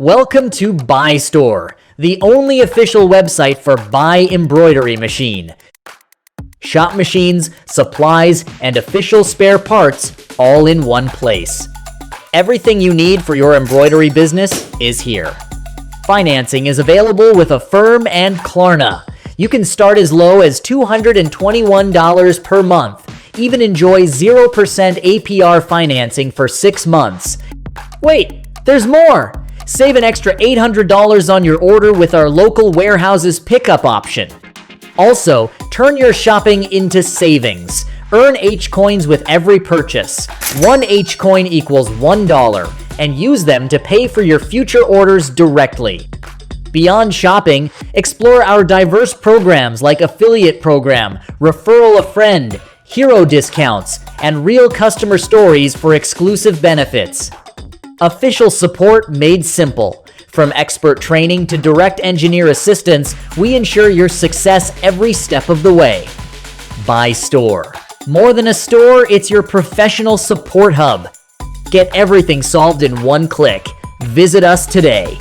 Welcome to BAi Store, the only official website for BAi Embroidery machine. Shop machines, supplies, and official spare parts all in one place. Everything you need for your embroidery business is here. Financing is available with Affirm and Klarna. You can start as low as $221 per month. Even enjoy 0% APR financing for 6 months. Wait, there's more! Save an extra $800 on your order with our local warehouse's pickup option. Also, turn your shopping into savings. Earn H-Coins with every purchase. 1 H-Coin equals $1, and use them to pay for your future orders directly. Beyond shopping, explore our diverse programs like Affiliate Program, Referral a Friend, Hero Discounts, and real customer stories for exclusive benefits. Official support made simple. From expert training to direct engineer assistance, we ensure your success every step of the way. BAi Store. More than a store, it's your professional support hub. Get everything solved in one click. Visit us today.